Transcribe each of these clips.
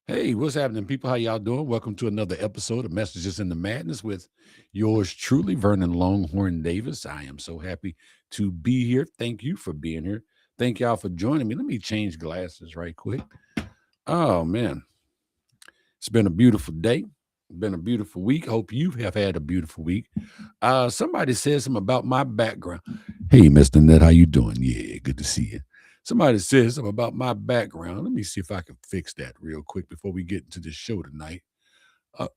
Hey, what's happening, people? How y'all doing? Welcome to another episode of Messages in the Madness with yours truly, Vernon Longhorn Davis. I am so happy to be here. Thank you for being here. Thank y'all for joining me. Let me change glasses right quick. Oh man, it's been a beautiful day. Been a beautiful week. Hope you have had a beautiful week. Somebody said something about my background. Hey, Mr. Net, how you doing? Yeah, good to see you. Somebody said something about my background. Let me see if I can fix that real quick before we get into this show tonight. Uh,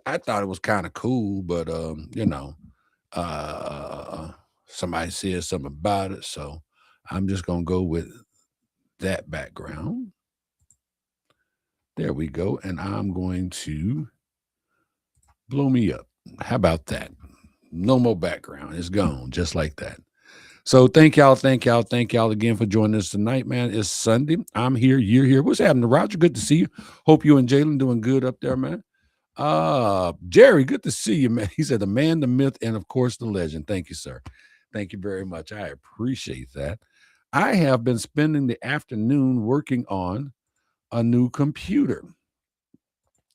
I thought it was kind of cool, but uh, somebody said something about it, so I'm just gonna go with that background. There we go, and I'm going to blow me up. How about that? No more background. It's gone, just like that. So thank y'all again for joining us tonight, man. It's Sunday. I'm here, you're here. What's happening, Roger? Good to see you. Hope you and Jalen doing good up there, man. Jerry, good to see you, man. He said the man, the myth, and of course the legend. Thank you, sir. Thank you very much. I appreciate that. I have been spending the afternoon working on a new computer.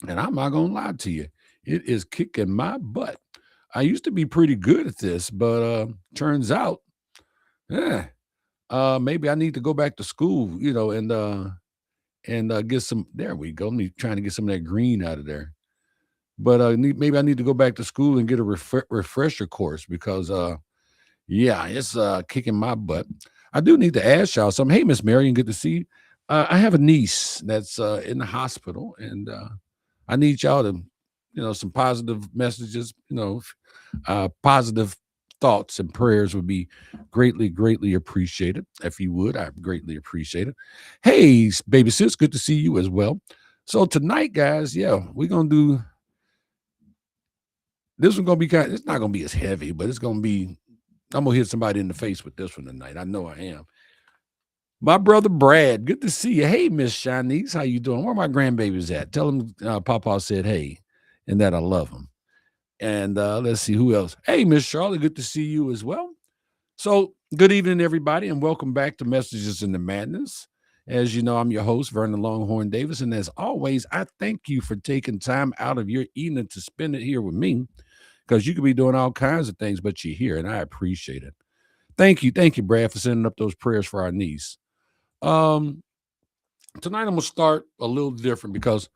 And I'm not gonna lie to you, it is kicking my butt. I used to be pretty good at this, but turns out, yeah, maybe I need to go back to school, and get some. There we go. Me trying to get some of that green out of there. But maybe I need to go back to school and get a refresher course because, yeah, it's kicking my butt. I do need to ask y'all something. Hey, Miss Marion, good to see you. I have a niece that's in the hospital, and I need y'all to, some positive messages, positive thoughts and prayers would be greatly, greatly appreciated. If you would, I greatly appreciate it. Hey, baby sis, good to see you as well. So tonight, guys, yeah, we're gonna do this one's gonna be it's not gonna be as heavy, but it's gonna be I'm gonna hit somebody in the face with this one tonight. I know I am. My brother Brad, good to see you. Hey, Miss Shanice, how you doing? Where my grandbabies at? Tell them Papa said hey, and that I love them. And let's see who else. Hey, Miss Charlotte, good to see you as well. So, good evening, everybody, and welcome back to Messages in the Madness. As you know, I'm your host, Vernon Longhorn Davis. And as always, I thank you for taking time out of your evening to spend it here with me because you could be doing all kinds of things, but you're here, and I appreciate it. Thank you. Thank you, Brad, for sending up those prayers for our niece. Um, Tonight, I'm going to start a little different because,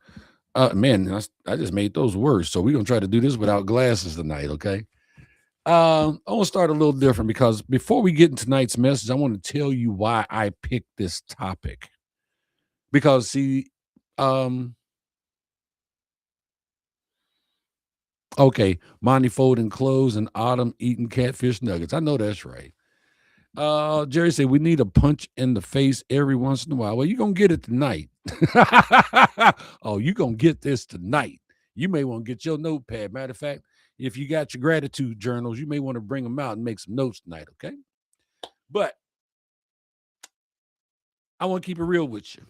man, I just made those words. So, we're going to try to do this without glasses tonight, okay? I want to start a little different because before we get into tonight's message, I want to tell you why I picked this topic. Because see, um, okay, Monty folding clothes and Autumn eating catfish nuggets. I know that's right. Jerry said we need a punch in the face every once in a while. Well, you're gonna get it tonight. Oh, you're gonna get this tonight. You may want to get your notepad. Matter of fact, if you got your gratitude journals, you may want to bring them out and make some notes tonight, okay? But I want to keep it real with you.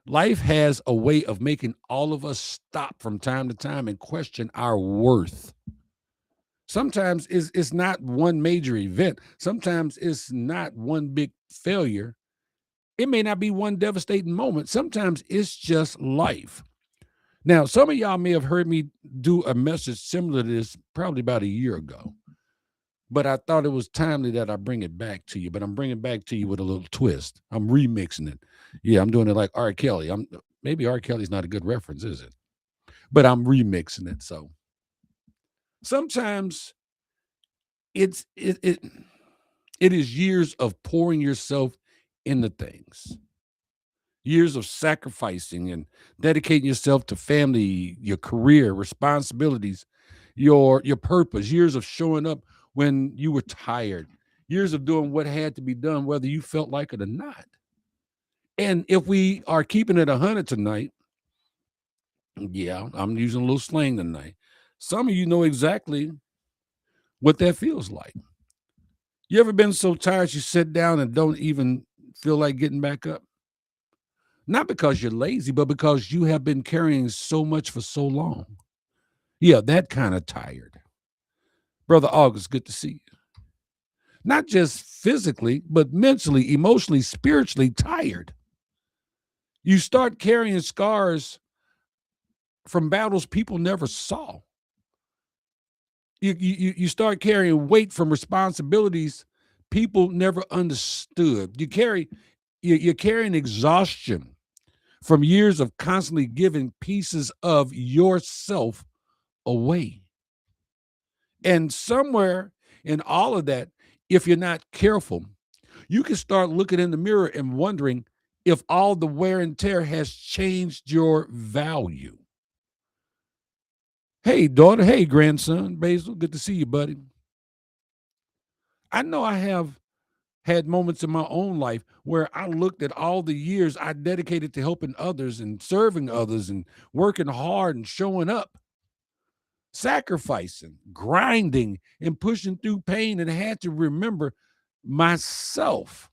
Life has a way of making all of us stop from time to time and question our worth. Sometimes it's not one major event. Sometimes it's not one big failure. It may not be one devastating moment. Sometimes it's just life. Now, some of y'all may have heard me do a message similar to this probably about a year ago, but I thought it was timely that I bring it back to you. But I'm bringing it back to you with a little twist. I'm remixing it. Yeah, I'm doing it like R. Kelly. Maybe R. Kelly's not a good reference, is it? But I'm remixing it. So sometimes it's it is years of pouring yourself into things, years of sacrificing and dedicating yourself to family, your career, responsibilities, your purpose, years of showing up when you were tired, years of doing what had to be done, whether you felt like it or not. And if we are keeping it 100 tonight, yeah, I'm using a little slang tonight. Some of you know exactly what that feels like. You ever been so tired you sit down and don't even feel like getting back up? Not because you're lazy, but because you have been carrying so much for so long. Yeah, that kind of tired. Brother August, good to see you. Not just physically, but mentally, emotionally, spiritually tired. You start carrying scars from battles people never saw. You start carrying weight from responsibilities people never understood. You're carrying exhaustion from years of constantly giving pieces of yourself away. And somewhere in all of that, if you're not careful, you can start looking in the mirror and wondering if all the wear and tear has changed your value. Hey, daughter. Hey, grandson. Basil, good to see you, buddy. I know I have had moments in my own life where I looked at all the years I dedicated to helping others and serving others and working hard and showing up, sacrificing, grinding, and pushing through pain, and I had to remember myself.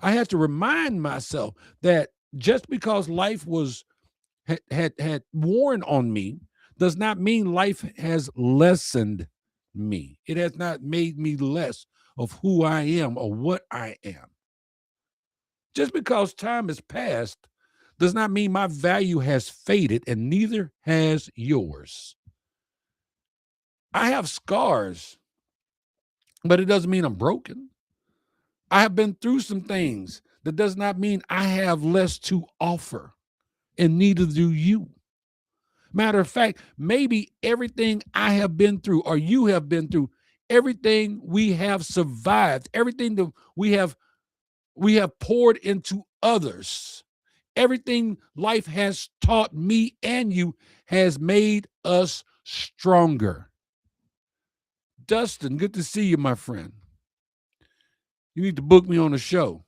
I had to remind myself that just because life had worn on me does not mean life has lessened me. It has not made me less of who I am or what I am. Just because time has passed does not mean my value has faded, and neither has yours. I have scars, but it doesn't mean I'm broken. I have been through some things. That does not mean I have less to offer, and neither do you. Matter of fact, maybe everything I have been through or you have been through, everything we have survived, everything that we have poured into others, everything life has taught me and you has made us stronger. Dustin, good to see you, my friend. You need to book me on a show.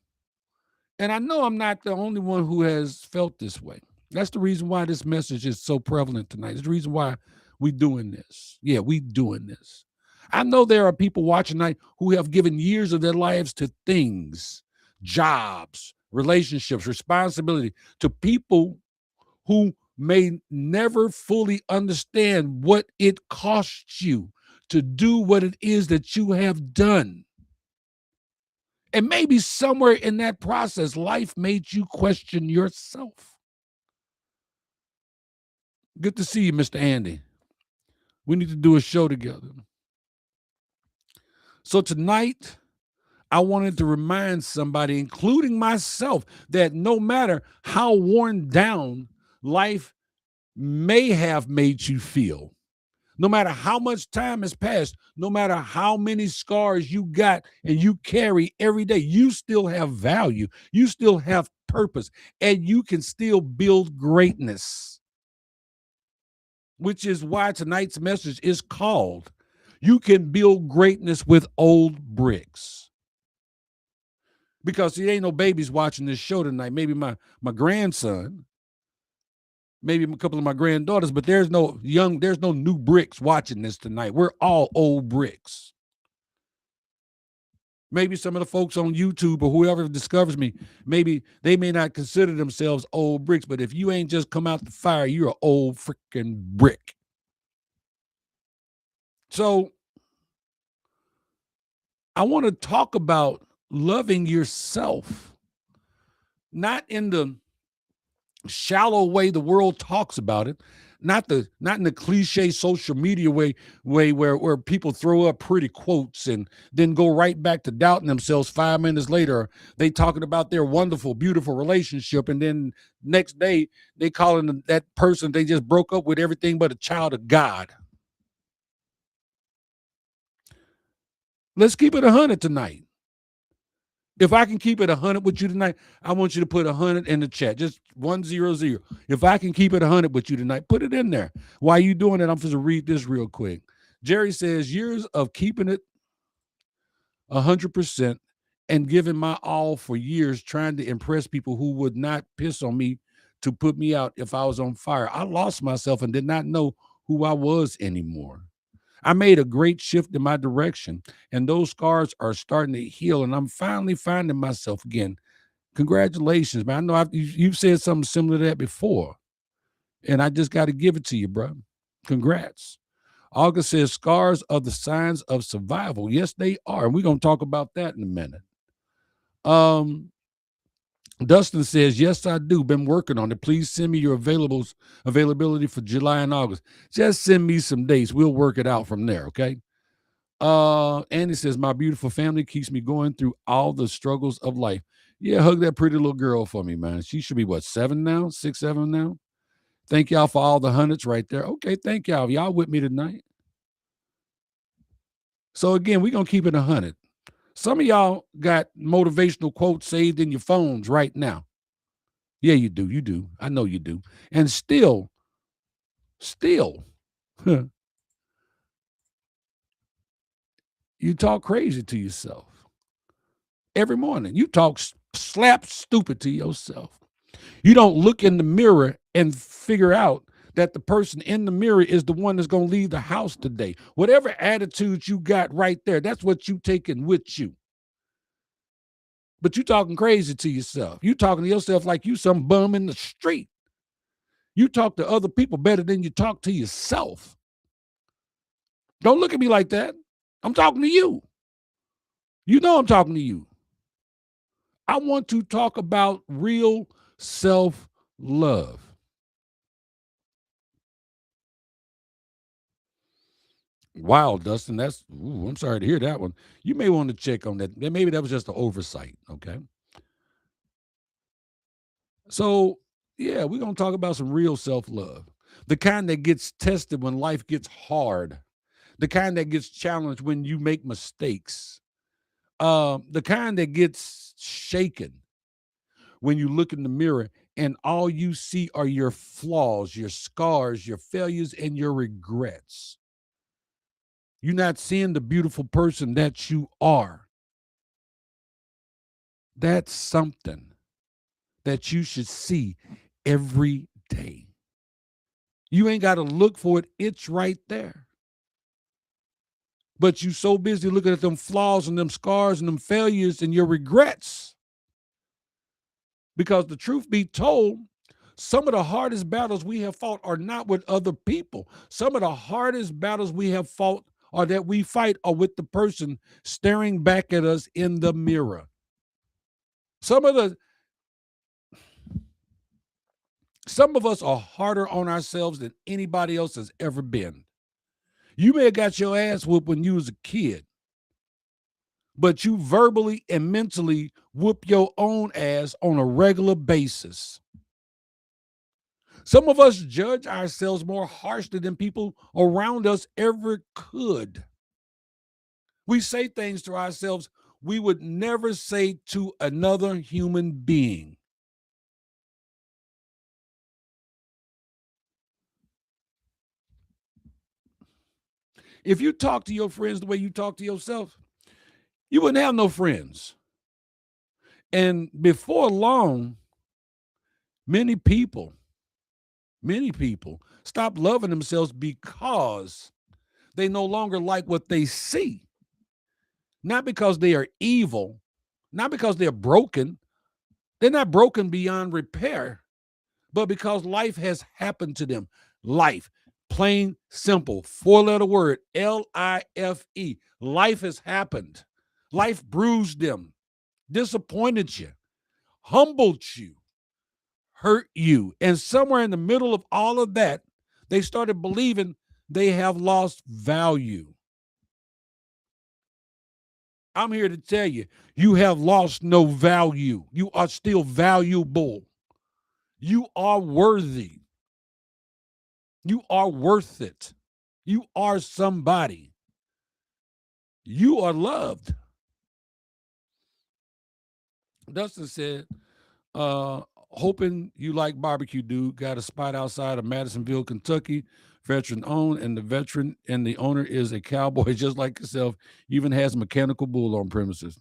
And I know I'm not the only one who has felt this way. That's the reason why this message is so prevalent tonight. It's the reason why we doing this. Yeah, we doing this. I know there are people watching tonight who have given years of their lives to things, jobs, relationships, responsibility, to people who may never fully understand what it costs you to do what it is that you have done. And maybe somewhere in that process, life made you question yourself. Good to see you, Mr. Andy. We need to do a show together. So tonight, I wanted to remind somebody, including myself, that no matter how worn down life may have made you feel, no matter how much time has passed, no matter how many scars you got and you carry every day, you still have value, you still have purpose, and you can still build greatness. Which is why tonight's message is called, You Can Build Greatness with Old Bricks. Because there ain't no babies watching this show tonight. Maybe my grandson, maybe a couple of my granddaughters, but there's no new bricks watching this tonight. We're all old bricks. Maybe some of the folks on YouTube or whoever discovers me, maybe they may not consider themselves old bricks, but if you ain't just come out the fire, you're an old freaking brick. So I want to talk about loving yourself, not in the shallow way the world talks about it, not in the cliche social media way where people throw up pretty quotes and then go right back to doubting themselves 5 minutes later. They talking about their wonderful, beautiful relationship, and then next day they calling that person they just broke up with everything but a child of God. Let's keep it 100 tonight. If I can keep it 100 with you tonight, I want you to put 100 in the chat. Just 100. If I can keep it 100 with you tonight, put it in there. While you doing it, I'm supposed to read this real quick. Jerry says, years of keeping it 100% and giving my all for years, trying to impress people who would not piss on me to put me out if I was on fire. I lost myself and did not know who I was anymore. I made a great shift in my direction, and those scars are starting to heal, and I'm finally finding myself again. Congratulations, man. I know you've said something similar to that before, and I just got to give it to you, bro. Congrats. August says scars are the signs of survival. Yes, they are, and we're going to talk about that in a minute. Dustin says, yes, I do. Been working on it. Please send me your availability for July and August. Just send me some dates. We'll work it out from there, okay? Andy says, my beautiful family keeps me going through all the struggles of life. Yeah, hug that pretty little girl for me, man. She should be, what, 7 now? 6, 7 now? Thank y'all for all the hundreds right there. Okay, thank y'all. Y'all with me tonight. So again, we're going to keep it 100. Some of y'all got motivational quotes saved in your phones right now. Yeah, you do. You do. I know you do. And still, you talk crazy to yourself every morning. You talk slap stupid to yourself. You don't look in the mirror and figure out that the person in the mirror is the one that's going to leave the house today. Whatever attitude you got right there, that's what you taking with you. But you talking crazy to yourself. You talking to yourself like you some bum in the street. You talk to other people better than you talk to yourself. Don't look at me like that. I'm talking to you. You know I'm talking to you. I want to talk about real self-love. Wow, Dustin, I'm sorry to hear that one. You may want to check on that. Maybe that was just an oversight, okay? So, yeah, we're going to talk about some real self-love. The kind that gets tested when life gets hard. The kind that gets challenged when you make mistakes. The kind that gets shaken when you look in the mirror and all you see are your flaws, your scars, your failures, and your regrets. You're not seeing the beautiful person that you are. That's something that you should see every day. You ain't got to look for it. It's right there. But you so busy looking at them flaws and them scars and them failures and your regrets. Because the truth be told, some of the hardest battles we have fought are not with other people. Some of the hardest battles we have fought or that we fight are with the person staring back at us in the mirror. Some of us are harder on ourselves than anybody else has ever been. You may have got your ass whooped when you was a kid, but you verbally and mentally whoop your own ass on a regular basis. Some of us judge ourselves more harshly than people around us ever could. We say things to ourselves we would never say to another human being. If you talk to your friends the way you talk to yourself, you wouldn't have no friends. And before long, many people stop loving themselves because they no longer like what they see. Not because they are evil, not because they're broken. They're not broken beyond repair, but because life has happened to them. Life, plain, simple, 4-letter word, L-I-F-E. Life has happened. Life bruised them, disappointed you, humbled you, hurt you. And somewhere in the middle of all of that, they started believing they have lost value. I'm here to tell you, you have lost no value. You are still valuable. You are worthy. You are worth it. You are somebody. You are loved. Dustin said, hoping you like barbecue, dude. Got a spot outside of Madisonville, Kentucky. Veteran owned, and the owner is a cowboy just like yourself. Even has a mechanical bull on premises.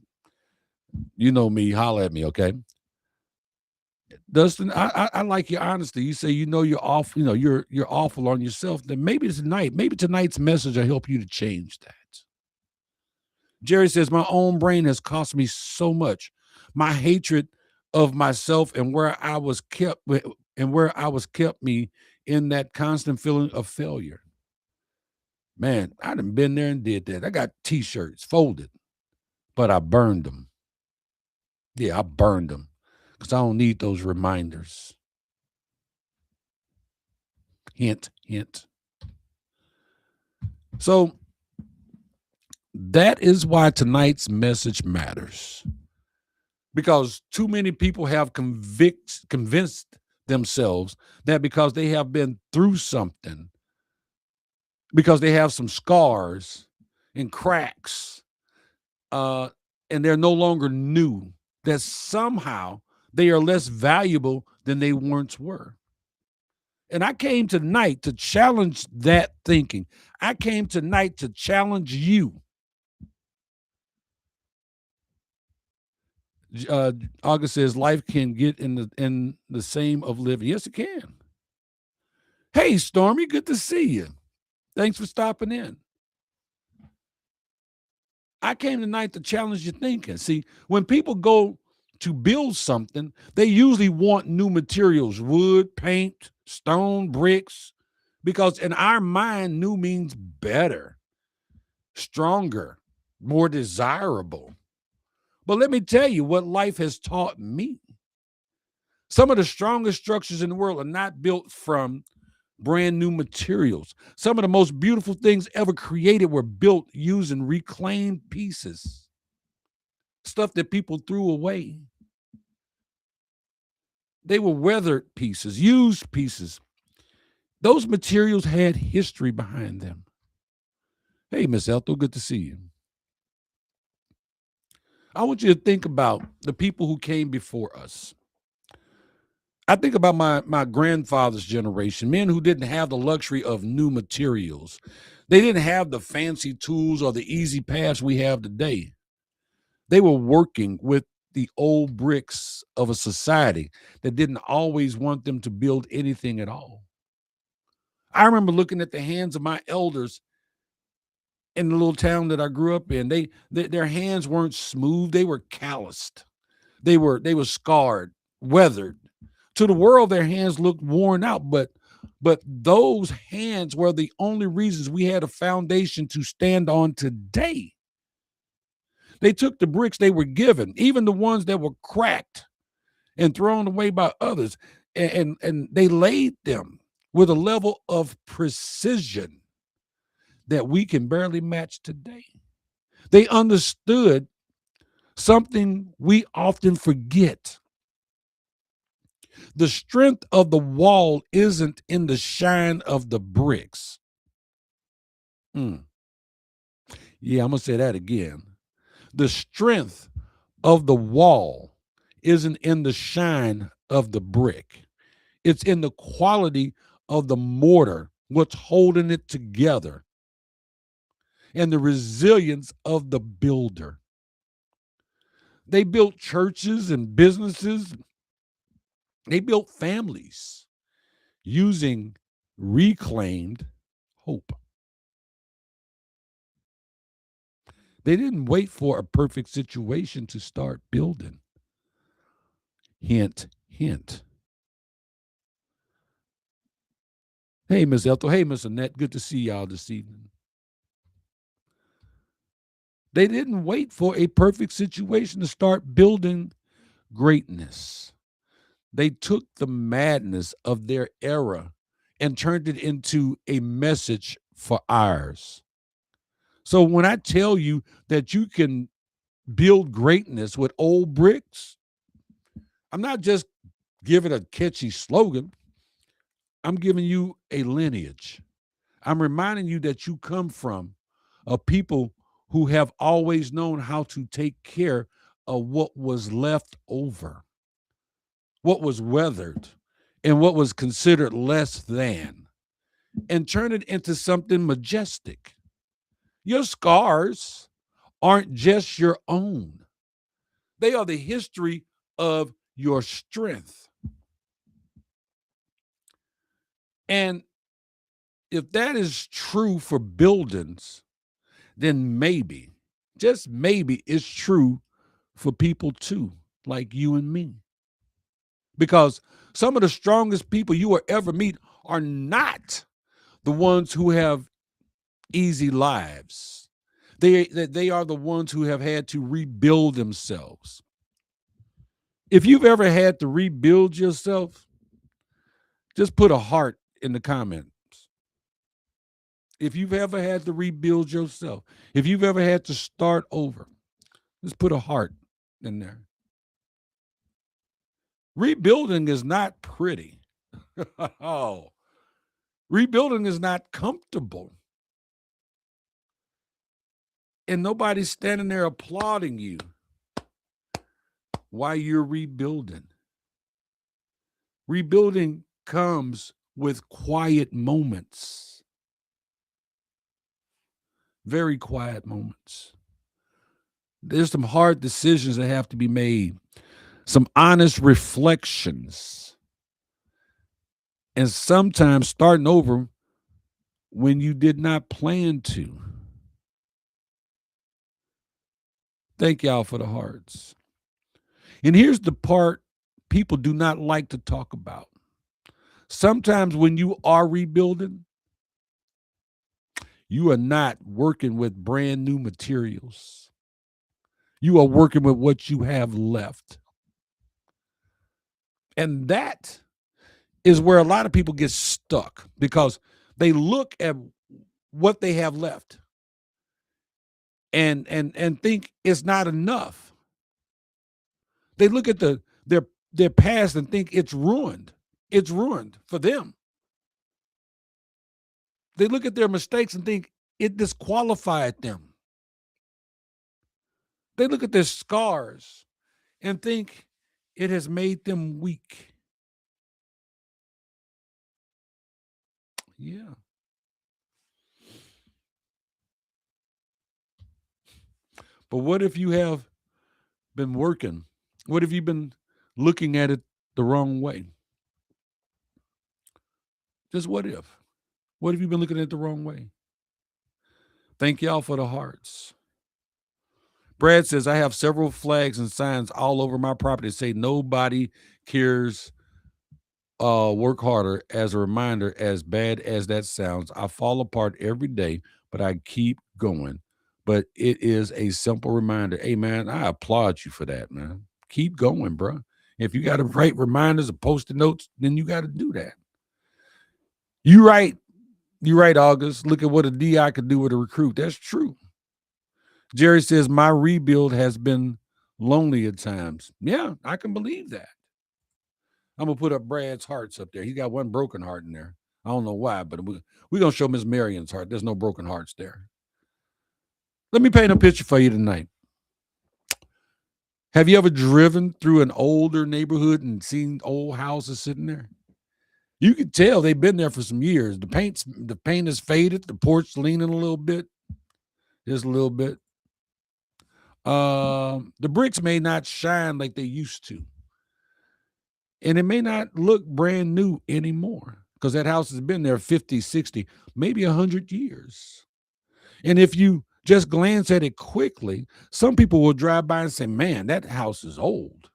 You know me, holler at me, okay? Dustin, I like your honesty. You say you're off, you're awful on yourself. Then maybe tonight's message will help you to change that. Jerry says, my own brain has cost me so much. My hatred of myself and where I was kept me in that constant feeling of failure. Man, I done been there and did that. I got t-shirts folded, but I burned them. Yeah, I burned them because I don't need those reminders. Hint, hint. So that is why tonight's message matters. Because too many people have convinced themselves that because they have been through something, because they have some scars and cracks, and they're no longer new, that somehow they are less valuable than they once were. And I came tonight to challenge that thinking. I came tonight to challenge you. August says life can get in the same of living. Yes, it can. Hey, Stormy, good to see you. Thanks for stopping in. I came tonight to challenge your thinking. See, when people go to build something, they usually want new materials, wood, paint, stone, bricks, because in our mind, new means better, stronger, more desirable. But let me tell you what life has taught me. Some of the strongest structures in the world are not built from brand new materials. Some of the most beautiful things ever created were built using reclaimed pieces, stuff that people threw away. They were weathered pieces, used pieces. Those materials had history behind them. Hey, Miss Ethel, good to see you. I want you to think about the people who came before us. I think about my grandfather's generation, men who didn't have the luxury of new materials. They didn't have the fancy tools or the easy paths we have today. They were working with the old bricks of a society that didn't always want them to build anything at all. I remember looking at the hands of my elders in the little town that I grew up in. Their hands weren't smooth, they were calloused. They were scarred, weathered. To the world, their hands looked worn out, but those hands were the only reasons we had a foundation to stand on today. They took the bricks they were given, even the ones that were cracked and thrown away by others, and they laid them with a level of precision that we can barely match today. They understood something we often forget. The strength of the wall isn't in the shine of the bricks. Yeah, I'm going to say that again. The strength of the wall isn't in the shine of the brick. It's in the quality of the mortar, what's holding it together, and the resilience of the builder. They built churches and businesses. They built families using reclaimed hope. They didn't wait for a perfect situation to start building. Hint, hint. Hey, Miss Ethel. Hey, Miss Annette. Good to see y'all this evening. They didn't wait for a perfect situation to start building greatness. They took the madness of their era and turned it into a message for ours. So when I tell you that you can build greatness with old bricks, I'm not just giving a catchy slogan. I'm giving you a lineage. I'm reminding you that you come from a people who have always known how to take care of what was left over, what was weathered, and what was considered less than, and turn it into something majestic. Your scars aren't just your own, they are the history of your strength. And if that is true for buildings, then maybe, just maybe, it's true for people too, like you and me. Because some of the strongest people you will ever meet are not the ones who have easy lives. They are the ones who have had to rebuild themselves. If you've ever had to rebuild yourself, just put a heart in the comments. If you've ever had to rebuild yourself, if you've ever had to start over, just put a heart in there. Rebuilding is not pretty. Oh, rebuilding is not comfortable. And nobody's standing there applauding you while you're rebuilding. Rebuilding comes with quiet moments, very quiet moments. There's some hard decisions that have to be made, some honest reflections, and sometimes starting over when you did not plan to. Thank y'all for the hearts. And here's the part people do not like to talk about. Sometimes when you are rebuilding, you are not working with brand new materials. You are working with what you have left. And that is where a lot of people get stuck because they look at what they have left and think it's not enough. They look at their past and think it's ruined. It's ruined for them. They look at their mistakes and think it disqualified them. They look at their scars and think it has made them weak. Yeah. But what if you have been working? What if you've been looking at it the wrong way? Just what if? What if you've been looking at it the wrong way? Thank y'all for the hearts. Brad says, I have several flags and signs all over my property that say nobody cares, work harder. As a reminder, as bad as that sounds, I fall apart every day, but I keep going. But it is a simple reminder. Hey, man, I applaud you for that, man. Keep going, bro. If you got to write reminders or post-it notes, then you got to do that. You're right, August. Look at what a DI could do with a recruit. That's true. Jerry says, my rebuild has been lonely at times. Yeah, I can believe that. I'm going to put up Brad's hearts up there. He got one broken heart in there. I don't know why, but we're going to show Miss Marion's heart. There's no broken hearts there. Let me paint a picture for you tonight. Have you ever driven through an older neighborhood and seen old houses sitting there? You can tell they've been there for some years. The paint is faded. The porch leaning a little bit, just a little bit. The bricks may not shine like they used to. And it may not look brand new anymore because that house has been there 50, 60, maybe 100 years. And if you just glance at it quickly, some people will drive by and say, man, that house is old.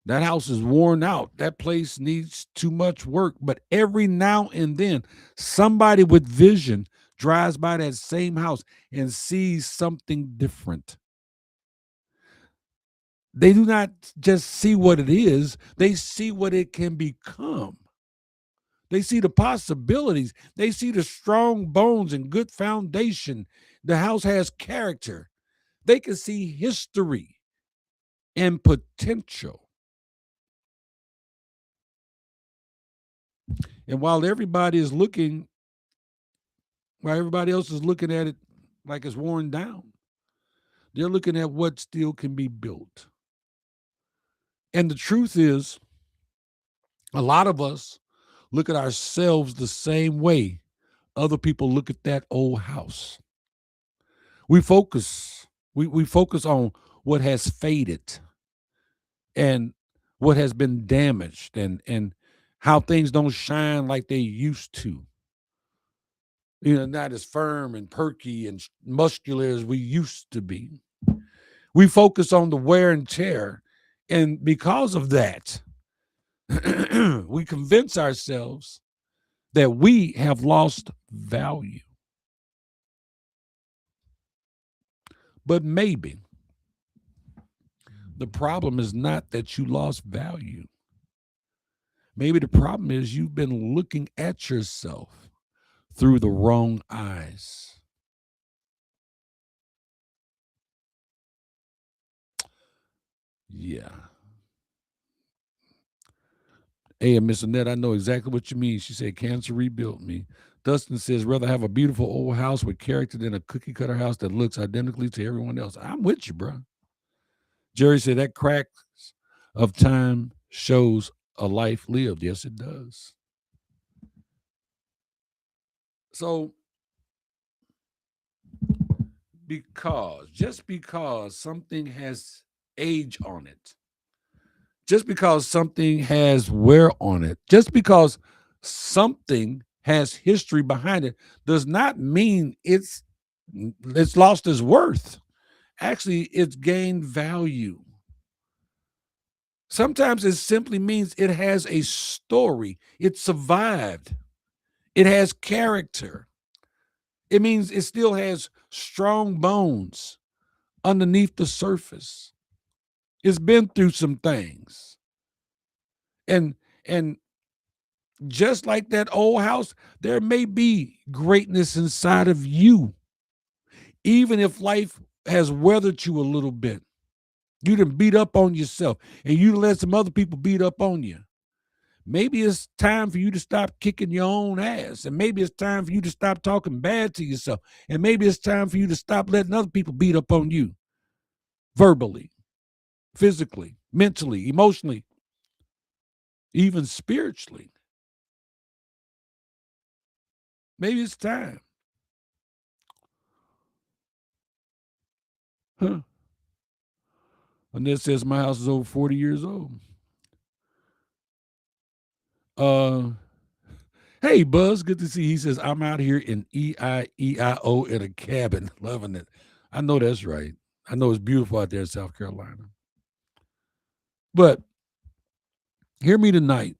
That house is worn out. That place needs too much work. But every now and then, somebody with vision drives by that same house and sees something different. They do not just see what it is, they see what it can become. They see the possibilities. They see the strong bones and good foundation. The house has character. They can see history and potential. And while everybody else is looking at it like it's worn down, they're looking at what still can be built. And the truth is, a lot of us look at ourselves the same way other people look at that old house. We focus on what has faded and what has been damaged and how things don't shine like they used to. Not as firm and perky and muscular as we used to be. We focus on the wear and tear. And because of that, we convince ourselves that we have lost value. But maybe The problem is not that you lost value. Maybe the problem is you've been looking at yourself through the wrong eyes. Yeah. Hey, Miss Annette, I know exactly what you mean. She said, cancer rebuilt me. Dustin says, rather have a beautiful old house with character than a cookie cutter house that looks identically to everyone else. I'm with you, bro. Jerry said, that cracks of time shows a life lived. Yes, it does. So, just because something has age on it, just because something has wear on it, just because something has history behind it, does not mean it's lost its worth. Actually, it's gained value. Sometimes it simply means it has a story. It survived. It has character. It means it still has strong bones underneath the surface. It's been through some things. And and just like that old house, there may be greatness inside of you. Even if life has weathered you a little bit, you done beat up on yourself and you let some other people beat up on you. Maybe it's time for you to stop kicking your own ass. And maybe it's time for you to stop talking bad to yourself. And maybe it's time for you to stop letting other people beat up on you verbally, physically, mentally, emotionally, even spiritually. Maybe it's time. Huh. Annette says my house is over 40 years old. Uh, hey, Buzz, good to see you. He says, I'm out here in EIEIO in a cabin, loving it. I know that's right. I know it's beautiful out there in South Carolina. But hear me tonight.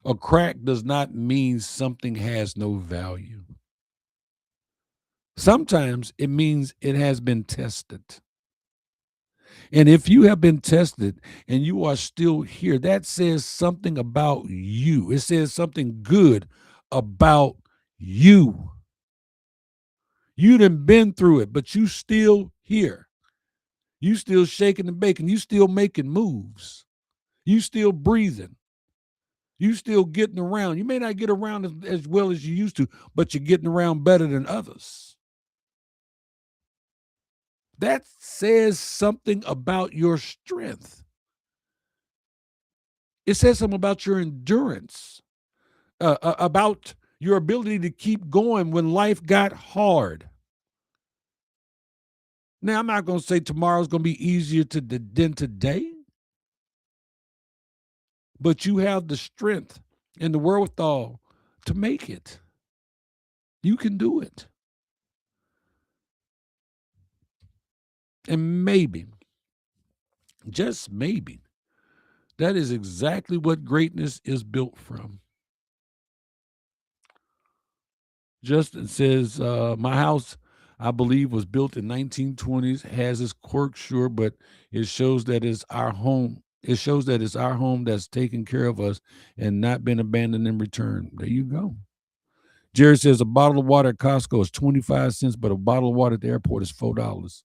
A crack does not mean something has no value. Sometimes it means it has been tested. And if you have been tested and you are still here, that says something about you. It says something good about you. You done been through it, but you still here. You still shaking and baking. You still making moves. You still breathing. You still getting around. You may not get around as well as you used to, but you're getting around better than others. That says something about your strength. It says something about your endurance, about your ability to keep going when life got hard. Now, I'm not going to say tomorrow's going to be easier than today, but you have the strength and the wherewithal to make it. You can do it. And maybe, just maybe, that is exactly what greatness is built from. Justin says, my house, I believe, was built in 1920s, has its quirks, sure, but it shows that it's our home. It shows that it's our home that's taken care of us and not been abandoned in return. There you go. Jerry says a bottle of water at Costco is 25 cents, but a bottle of water at the airport is $4.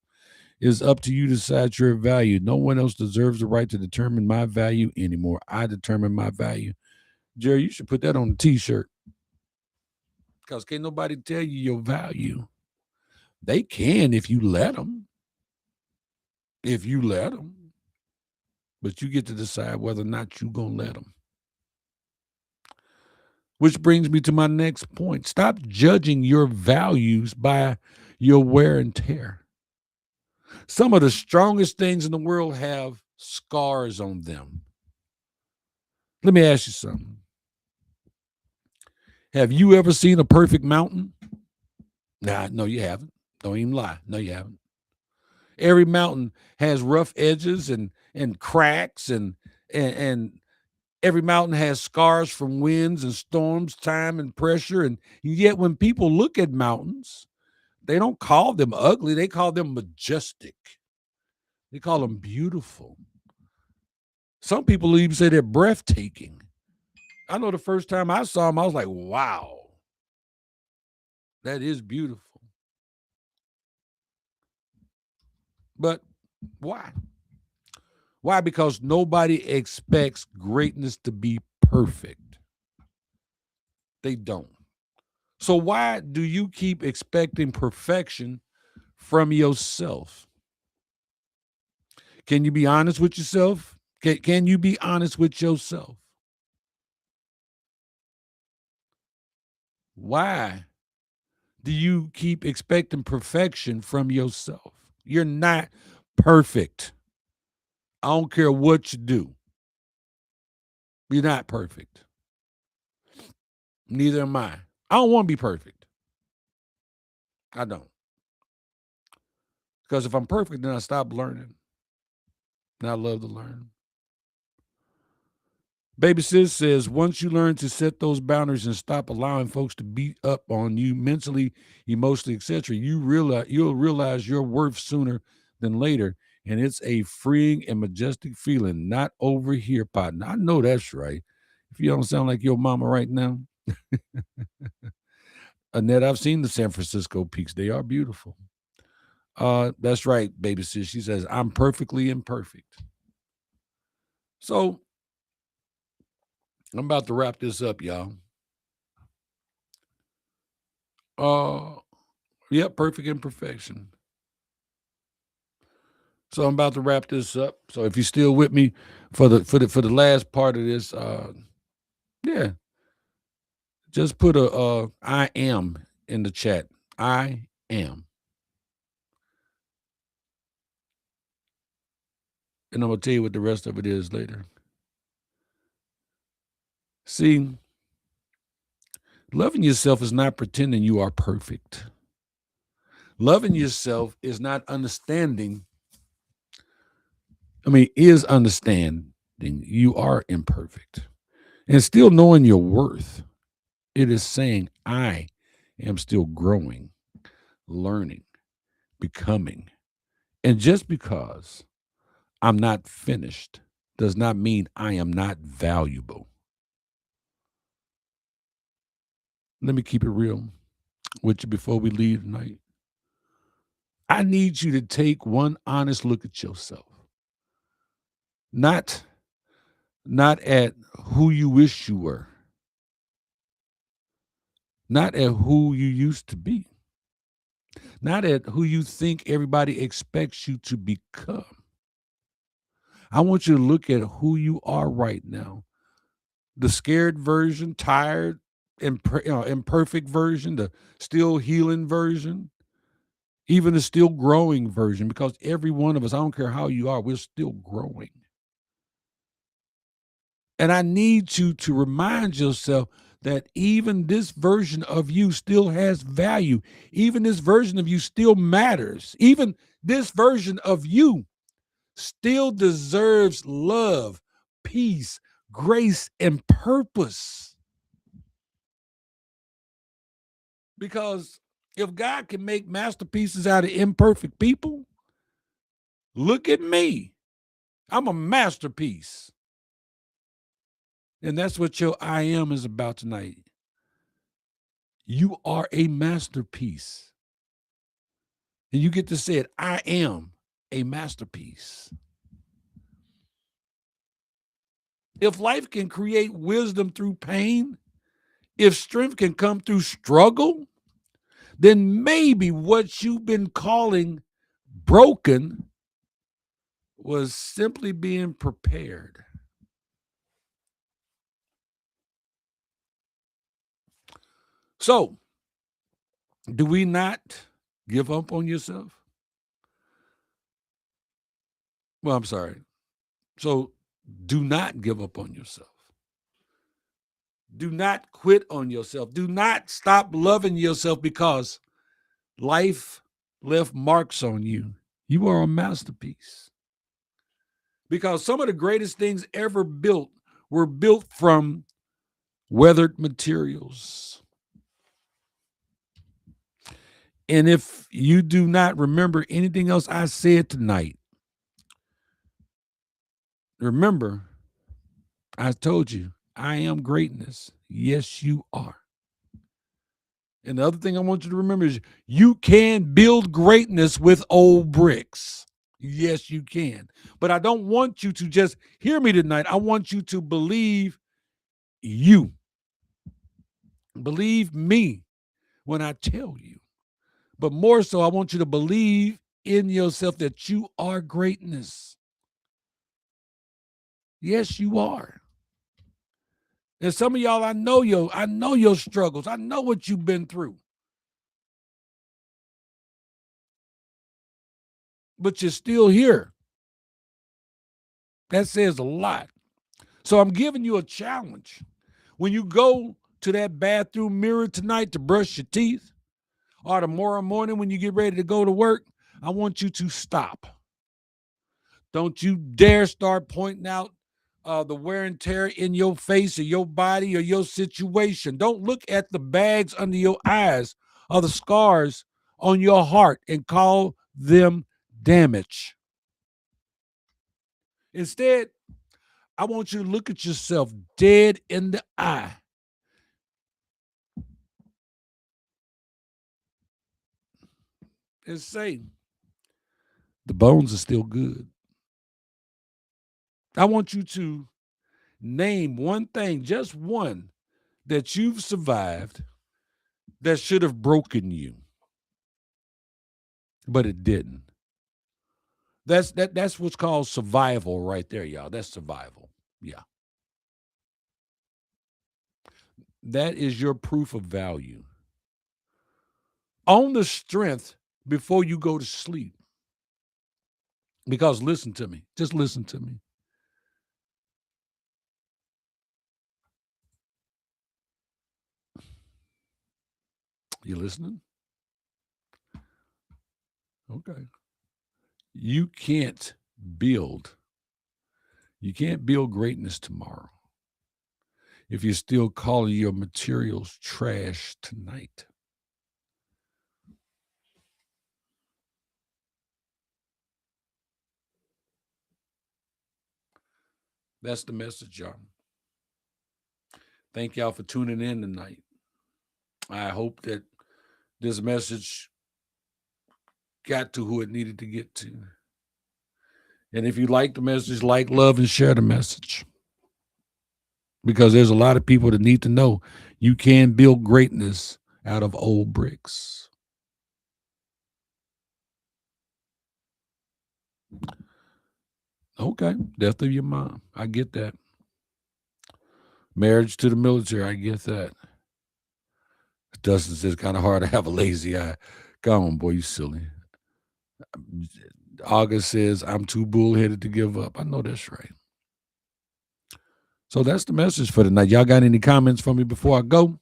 It's up to you to decide your value. No one else deserves the right to determine my value anymore. I determine my value. Jerry, you should put that on a t-shirt because can't nobody tell you your value. They can if you let them. If you let them. But you get to decide whether or not you're going to let them. Which brings me to my next point. Stop judging your values by your wear and tear. Some of the strongest things in the world have scars on them. Let me ask you something. Have you ever seen a perfect mountain? Nah, no, you haven't. Don't even lie. No, you haven't. Every mountain has rough edges and cracks and every mountain has scars from winds and storms, time and pressure. And yet when people look at mountains, they don't call them ugly, they call them majestic. They call them beautiful. Some people even say they're breathtaking. I know the first time I saw them, I was like, wow, that is beautiful. But why? Why? Because nobody expects greatness to be perfect. They don't. So why do you keep expecting perfection from yourself? Can you be honest with yourself? Can you be honest with yourself? Why do you keep expecting perfection from yourself? You're not perfect. I don't care what you do. You're not perfect. Neither am I. I don't want to be perfect. I don't. Because if I'm perfect, then I stop learning. And I love to learn. Baby Sis says, once you learn to set those boundaries and stop allowing folks to beat up on you mentally, emotionally, etc., you'll realize your worth sooner than later. And it's a freeing and majestic feeling. Not over here, partner. I know that's right. If you don't sound like your mama right now, Annette, I've seen the San Francisco peaks. They are beautiful. That's right, Baby Sis. She says, I'm perfectly imperfect. So I'm about to wrap this up, y'all. Yep, perfect imperfection. So I'm about to wrap this up. So if you're still with me for the last part of this, yeah, just put a I am in the chat. I am. And I'm gonna tell you what the rest of it is later. See, loving yourself is not pretending you are perfect. Loving yourself is not understanding. Is understanding you are imperfect and still knowing your worth. It is saying, I am still growing, learning, becoming. And just because I'm not finished does not mean I am not valuable. Let me keep it real with you before we leave tonight. I need you to take one honest look at yourself. Not at who you wish you were. Not at who you used to be. Not at who you think everybody expects you to become. I want you to look at who you are right now. The scared version, tired, imperfect version, the still healing version, even the still growing version, because every one of us, I don't care how you are, we're still growing. And I need you to remind yourself that even this version of you still has value. Even this version of you still matters. Even this version of you still deserves love, peace, grace, and purpose. Because if God can make masterpieces out of imperfect people, look at me. I'm a masterpiece. And that's what your I am is about tonight. You are a masterpiece. And you get to say it, I am a masterpiece. If life can create wisdom through pain, if strength can come through struggle, then maybe what you've been calling broken was simply being prepared. So, do we not give up on yourself? Well, I'm sorry. So, do not give up on yourself. Do not quit on yourself. Do not stop loving yourself because life left marks on you. You are a masterpiece. Because some of the greatest things ever built were built from weathered materials. And if you do not remember anything else I said tonight, remember, I told you, I am greatness. Yes, you are. And the other thing I want you to remember is you can build greatness with old bricks. Yes, you can. But I don't want you to just hear me tonight. I want you to believe you. Believe me when I tell you. But more so, I want you to believe in yourself that you are greatness. Yes, you are. And some of y'all, I know your struggles. I know what you've been through. But you're still here. That says a lot. So I'm giving you a challenge. When you go to that bathroom mirror tonight to brush your teeth, or tomorrow morning when you get ready to go to work, I want you to stop. Don't you dare start pointing out the wear and tear in your face or your body or your situation. Don't look at the bags under your eyes or the scars on your heart and call them damage. Instead, I want you to look at yourself dead in the eye and say, the bones are still good. I want you to name one thing, just one, that you've survived that should have broken you, but it didn't. That's what's called survival right there, y'all. That's survival. Yeah. That is your proof of value. Own the strength before you go to sleep. Because listen to me. Just listen to me. You listening? Okay. You can't build. You can't build greatness tomorrow if you're still calling your materials trash tonight. That's the message, y'all. Thank y'all for tuning in tonight. I hope that this message got to who it needed to get to. And if you like the message, like, love, and share the message. Because there's a lot of people that need to know you can build greatness out of old bricks. Okay. Death of your mom. I get that. Marriage to the military. I get that. Dustin says it's kind of hard to have a lazy eye. Come on, boy, you silly. August says I'm too bullheaded to give up. I know that's right. So that's the message for tonight. Y'all got any comments for me before I go?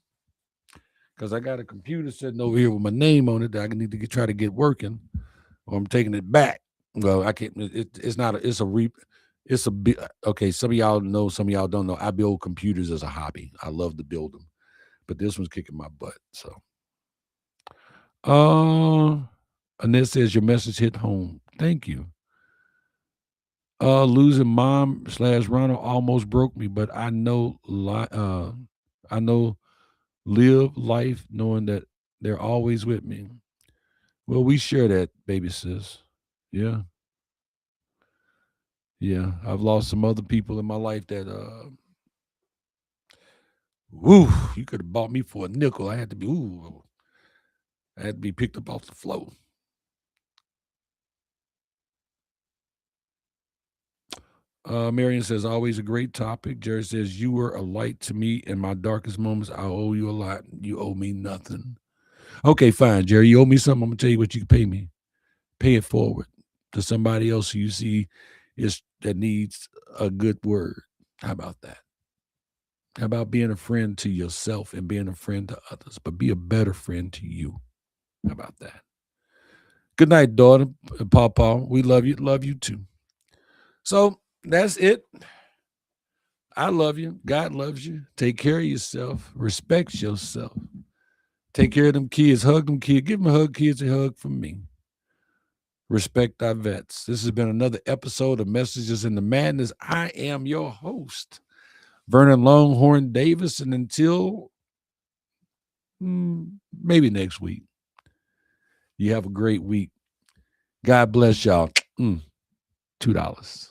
Because I got a computer sitting over here with my name on it that I need to try to get working, or I'm taking it back. Well, I can't. It's not. It's a big. Okay, some of y'all know. Some of y'all don't know. I build computers as a hobby. I love to build them, but this one's kicking my butt. So, Annette says your message hit home. Thank you. Losing mom / Ronald almost broke me, but I know I know live life knowing that they're always with me. Well, we share that, baby sis. Yeah. Yeah. I've lost some other people in my life that woo, you could have bought me for a nickel. I had to be picked up off the floor. Marion says, always a great topic. Jerry says, you were a light to me in my darkest moments. I owe you a lot. You owe me nothing. Okay, fine, Jerry. You owe me something. I'm going to tell you what you can pay me. Pay it forward to somebody else who you see that needs a good word. How about that? How about being a friend to yourself and being a friend to others, but be a better friend to you? How about that? Good night, daughter, Pawpaw. We love you. Love you too. So that's it. I love you. God loves you. Take care of yourself. Respect yourself. Take care of them kids. Hug them kids. Give them a hug, kids, a hug from me. Respect our vets. This has been another episode of Messages in the Madness. I am your host, Vernon Longhorn Davis. And until maybe next week, you have a great week. God bless y'all. $2.